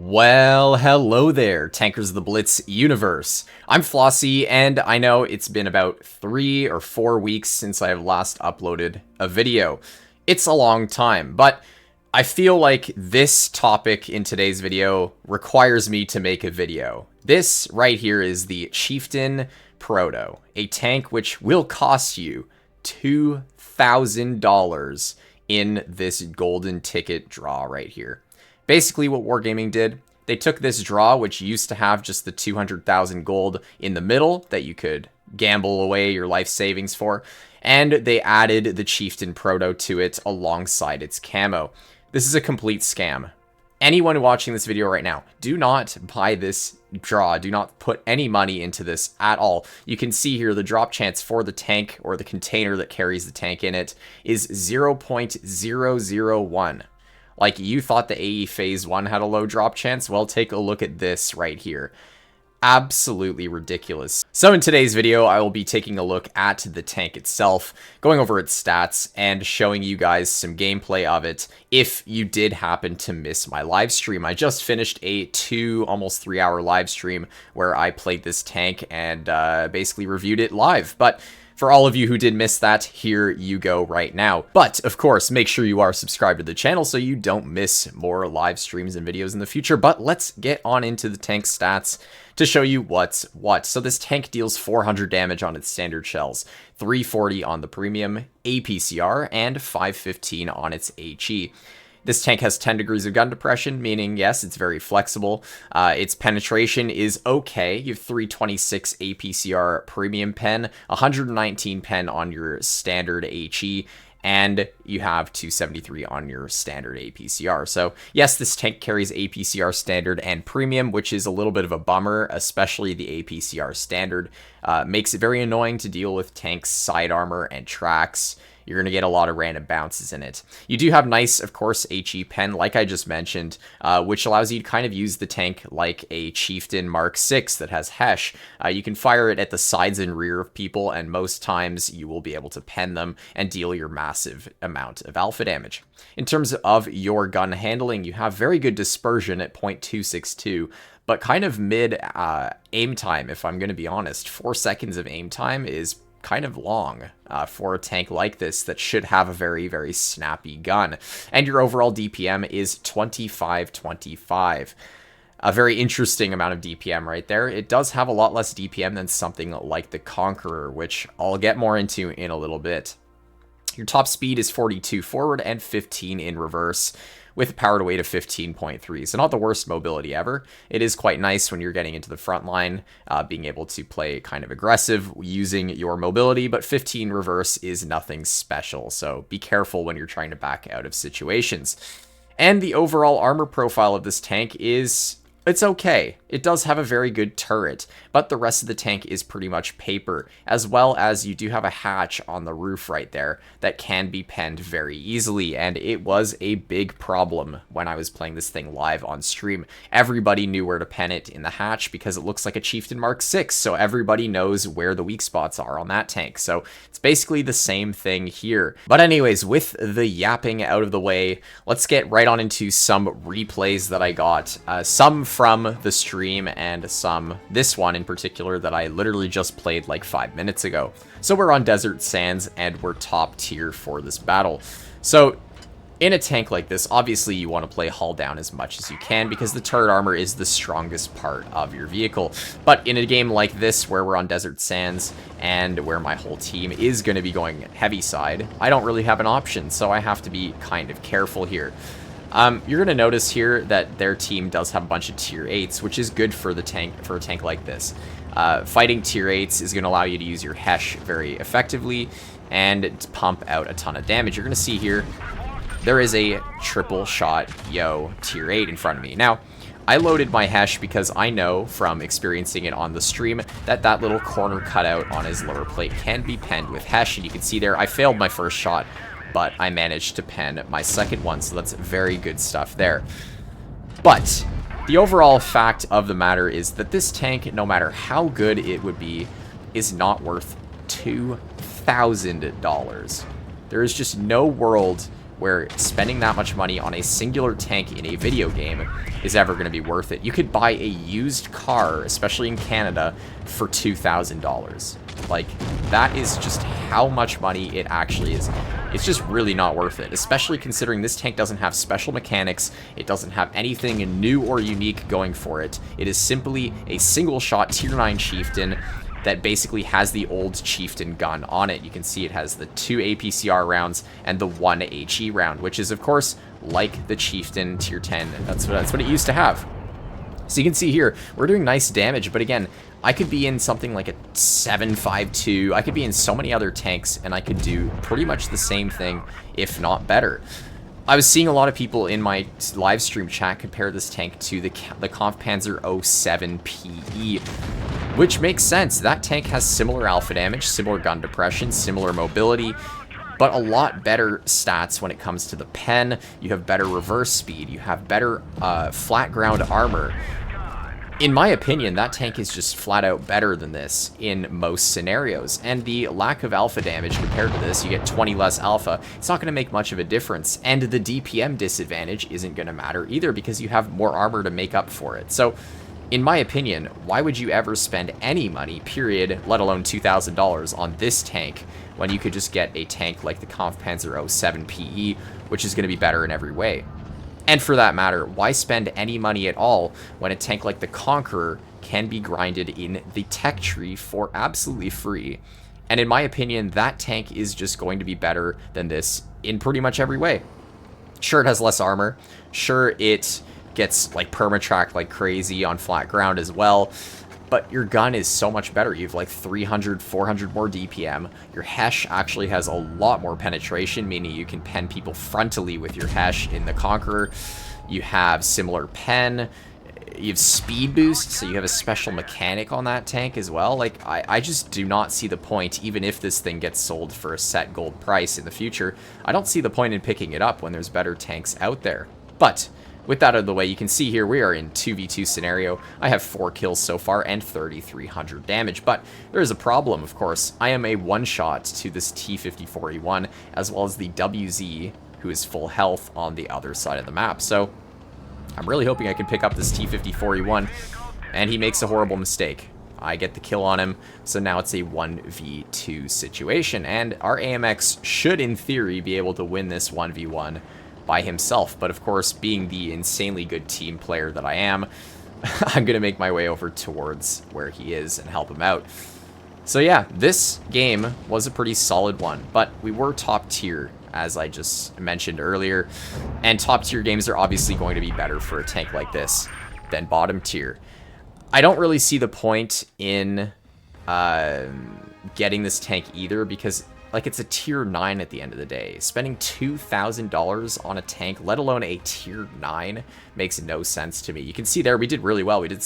Well, hello there, Tankers of the Blitz universe. I'm Flossie, and I know it's been about 3 or 4 weeks since I have last uploaded a video. It's a long time, but I feel like this topic in today's video requires me to make a video. This right here is the Chieftain Proto, a tank which will cost you $2,000 in this golden ticket draw right here. Basically what Wargaming did, they took this draw, which used to have just the 200,000 gold in the middle that you could gamble away your life savings for, and they added the Chieftain Proto to it alongside its camo. This is a complete scam. Anyone watching this video right now, do not buy this draw. Do not put any money into this at all. You can see here the drop chance for the tank or the container that carries the tank in it is 0.001. Like, you thought the AE Phase 1 had a low drop chance? Well, take a look at this right here. Absolutely ridiculous. So in today's video, I will be taking a look at the tank itself, going over its stats, and showing you guys some gameplay of it if you did happen to miss my live stream. I just finished a almost 3 hour live stream where I played this tank and basically reviewed it live. But for all of you who did miss that, here you go right now. But, of course, make sure you are subscribed to the channel so you don't miss more live streams and videos in the future. But let's get on into the tank stats to show you what's what. So this tank deals 400 damage on its standard shells, 340 on the premium, APCR, and 515 on its HE. This tank has 10 degrees of gun depression, meaning, yes, it's very flexible. Its penetration is okay. You have 326 APCR premium pen, 119 pen on your standard HE, and you have 273 on your standard APCR. So, yes, this tank carries APCR standard and premium, which is a little bit of a bummer, especially the APCR standard. Makes it very annoying to deal with tanks' side armor and tracks. You're going to get a lot of random bounces in it. You do have nice, of course, HE pen, like I just mentioned, which allows you to kind of use the tank like a Chieftain Mark 6 that has Hesh. You can fire it at the sides and rear of people, and most times you will be able to pen them and deal your massive amount of alpha damage. In terms of your gun handling, you have very good dispersion at 0.262, but kind of mid aim time, if I'm going to be honest. 4 seconds of aim time is kind of long for a tank like this that should have a very, very snappy gun. And your overall DPM is 2525. A very interesting amount of DPM right there. It does have a lot less DPM than something like the Conqueror, which I'll get more into in a little bit. Your top speed is 42 forward and 15 in reverse, with a power to weight of 15.3. So not the worst mobility ever. It is quite nice when you're getting into the front line, being able to play kind of aggressive using your mobility, but 15 reverse is nothing special. So be careful when you're trying to back out of situations. And the overall armor profile of this tank is, it's okay. It does have a very good turret, but the rest of the tank is pretty much paper, as well as you do have a hatch on the roof right there that can be penned very easily, and it was a big problem when I was playing this thing live on stream. Everybody knew where to pen it in the hatch because it looks like a Chieftain Mark 6, so everybody knows where the weak spots are on that tank. So it's basically the same thing here. But anyways, with the yapping out of the way, let's get right on into some replays that I got. Some from the stream and this one in particular that I literally just played like 5 minutes ago. So we're on Desert Sands and we're top tier for this battle. So in a tank like this, obviously you want to play hull down as much as you can because the turret armor is the strongest part of your vehicle. But in a game like this where we're on Desert Sands and where my whole team is going to be going heavy side, I don't really have an option, so I have to be kind of careful here. You're going to notice here that their team does have a bunch of tier 8s, which is good for the tank, for a tank like this. Fighting tier 8s is going to allow you to use your Hesh very effectively and pump out a ton of damage. You're going to see here, there is a triple shot Yo tier 8 in front of me. Now, I loaded my Hesh because I know from experiencing it on the stream that that little corner cutout on his lower plate can be penned with Hesh, and you can see there I failed my first shot, but I managed to pen my second one, so that's very good stuff there. But the overall fact of the matter is that this tank, no matter how good it would be, is not worth $2,000. There is just no world where spending that much money on a singular tank in a video game is ever going to be worth it. You could buy a used car, especially in Canada, for $2,000. Like, that is just how much money it actually is. It's just really not worth it, especially considering this tank doesn't have special mechanics, it doesn't have anything new or unique going for it. It is simply a single-shot Tier 9 Chieftain that basically has the old Chieftain gun on it. You can see it has the 2 APCR rounds and the 1 HE round, which is, of course, like the Chieftain Tier 10. That's what it used to have. So you can see here, we're doing nice damage, but again, I could be in something like a 7.52, I could be in so many other tanks, and I could do pretty much the same thing, if not better. I was seeing a lot of people in my live stream chat compare this tank to the Kampfpanzer 07 PE, which makes sense. That tank has similar alpha damage, similar gun depression, similar mobility, but a lot better stats when it comes to the pen. You have better reverse speed, you have better flat ground armor. In my opinion, that tank is just flat out better than this in most scenarios, and the lack of alpha damage compared to this, you get 20 less alpha, it's not going to make much of a difference, and the DPM disadvantage isn't going to matter either because you have more armor to make up for it. So, in my opinion, why would you ever spend any money, period, let alone $2,000 on this tank when you could just get a tank like the Kampfpanzer 07 PE, which is going to be better in every way? And for that matter, why spend any money at all when a tank like the Conqueror can be grinded in the tech tree for absolutely free? And in my opinion, that tank is just going to be better than this in pretty much every way. Sure, it has less armor. Sure, it gets like permatracked like crazy on flat ground as well. But your gun is so much better. You have like 300, 400 more DPM. Your Hesh actually has a lot more penetration, meaning you can pen people frontally with your Hesh in the Conqueror. You have similar pen. You have speed boost, so you have a special mechanic on that tank as well. Like, I just do not see the point, even if this thing gets sold for a set gold price in the future. I don't see the point in picking it up when there's better tanks out there. But with that out of the way, you can see here we are in 2v2 scenario. I have 4 kills so far and 3,300 damage, but there is a problem, of course. I am a one-shot to this T-54E1, as well as the WZ, who is full health on the other side of the map. So I'm really hoping I can pick up this T-54E1, and he makes a horrible mistake. I get the kill on him, so now it's a 1v2 situation, and our AMX should, in theory, be able to win this 1v1 by himself. But of course, being the insanely good team player that I am, I'm going to make my way over towards where he is and help him out. So yeah, this game was a pretty solid one, but we were top tier, as I just mentioned earlier, and top tier games are obviously going to be better for a tank like this than bottom tier. I don't really see the point in getting this tank either, because like, it's a tier 9 at the end of the day. Spending $2,000 on a tank, let alone a tier 9, makes no sense to me. You can see there we did really well. We did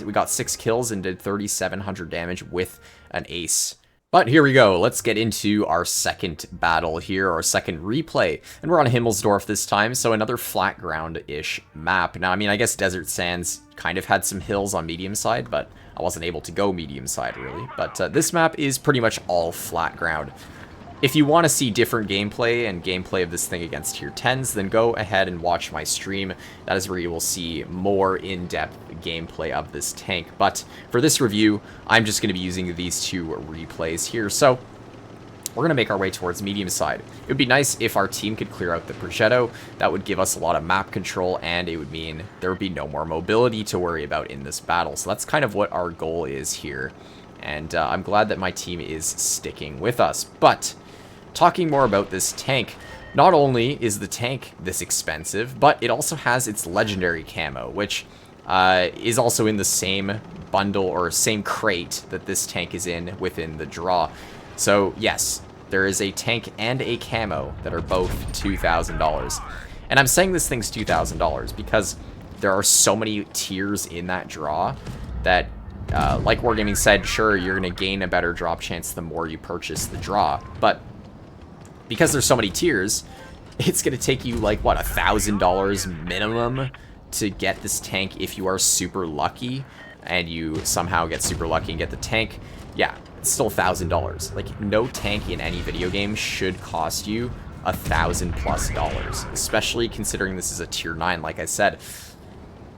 we got 6 kills and did 3,700 damage with an ace. But here we go. Let's get into our second battle here, our second replay. And we're on Himmelsdorf this time, so another flat ground-ish map. Now, I mean, I guess Desert Sands kind of had some hills on medium side, but I wasn't able to go medium side, really. But this map is pretty much all flat ground. If you want to see different gameplay and gameplay of this thing against tier 10s, then go ahead and watch my stream. That is where you will see more in-depth gameplay of this tank. But for this review, I'm just going to be using these 2 replays here. So we're going to make our way towards medium side. It would be nice if our team could clear out the Progetto. That would give us a lot of map control, and it would mean there would be no more mobility to worry about in this battle. So that's kind of what our goal is here. And I'm glad that my team is sticking with us. But talking more about this tank, not only is the tank this expensive, but it also has its legendary camo, which is also in the same bundle or same crate that this tank is in within the draw. So yes, there is a tank and a camo that are both $2,000. And I'm saying this thing's $2,000 because there are so many tiers in that draw that, like Wargaming said, sure, you're going to gain a better drop chance the more you purchase the draw. But because there's so many tiers, it's going to take you like, what, $1,000 minimum to get this tank if you are super lucky, and you somehow get super lucky and get the tank. Yeah, it's still $1,000. Like, no tank in any video game should cost you $1,000+, especially considering this is a tier 9, like I said.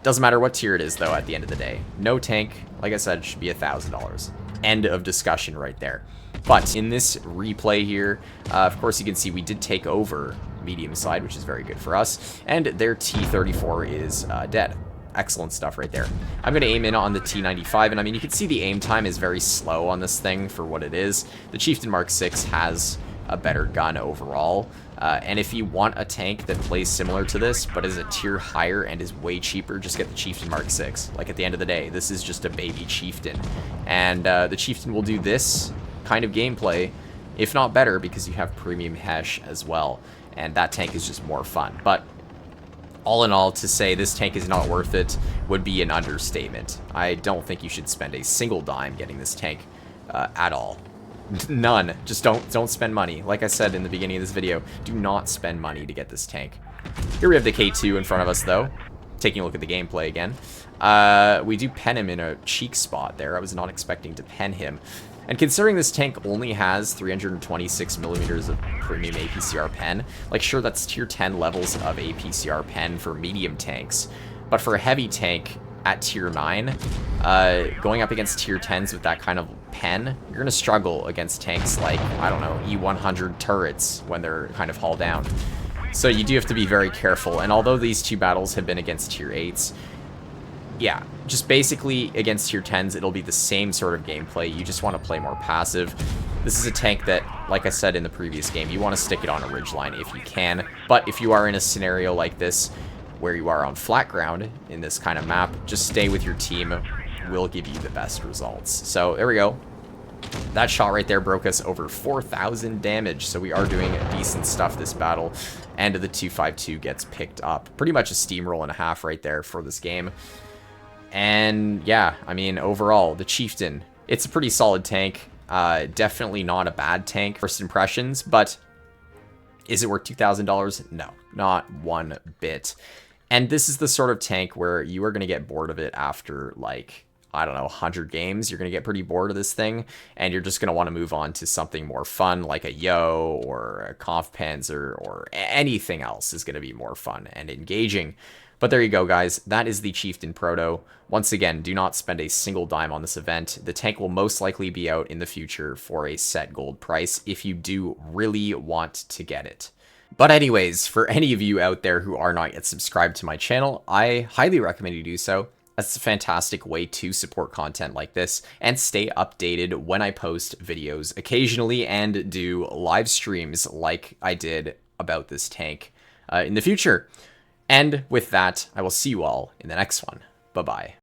Doesn't matter what tier it is, though, at the end of the day. No tank, like I said, should be $1,000. End of discussion right there. But in this replay here, of course, you can see we did take over medium side, which is very good for us. And their T-34 is dead. Excellent stuff right there. I'm going to aim in on the T-95, and I mean, you can see the aim time is very slow on this thing for what it is. The Chieftain Mark 6 has a better gun overall. And if you want a tank that plays similar to this, but is a tier higher and is way cheaper, just get the Chieftain Mark 6. Like, at the end of the day, this is just a baby Chieftain. And the Chieftain will do this kind of gameplay, if not better, because you have premium Hesh as well. And that tank is just more fun. But all in all, to say this tank is not worth it would be an understatement. I don't think you should spend a single dime getting this tank at all. None. Just don't spend money. Like I said in the beginning of this video, do not spend money to get this tank. Here we have the K2 in front of us, though. Taking a look at the gameplay again. We do pen him in a cheek spot there. I was not expecting to pen him. And considering this tank only has 326mm of premium APCR pen, like, sure, that's tier 10 levels of APCR pen for medium tanks. But for a heavy tank at tier 9, going up against tier 10s with that kind of pen, you're going to struggle against tanks like, I don't know, E100 turrets when they're kind of hauled down. So you do have to be very careful. And although these two battles have been against tier 8s, yeah, just basically against tier 10s, it'll be the same sort of gameplay. You just want to play more passive. This is a tank that, like I said in the previous game, you want to stick it on a ridgeline if you can. But if you are in a scenario like this, where you are on flat ground in this kind of map, just stay with your team. Will give you the best results. So there we go. That shot right there broke us over 4,000 damage, so we are doing decent stuff this battle. And the 252 gets picked up. Pretty much a steamroll and a half right there for this game. And yeah, I mean, overall, the Chieftain, it's a pretty solid tank. Definitely not a bad tank, first impressions, but is it worth $2,000? No, not one bit. And this is the sort of tank where you are going to get bored of it after, like, I don't know, 100 games. You're going to get pretty bored of this thing, and you're just going to want to move on to something more fun, like a Yo or a Kampfpanzer, or anything else is going to be more fun and engaging. But there you go, guys. That is the Chieftain Proto. Once again, do not spend a single dime on this event. The tank will most likely be out in the future for a set gold price if you do really want to get it. But anyways, for any of you out there who are not yet subscribed to my channel, I highly recommend you do so. That's a fantastic way to support content like this and stay updated when I post videos occasionally and do live streams like I did about this tank in the future. And with that, I will see you all in the next one. Bye-bye.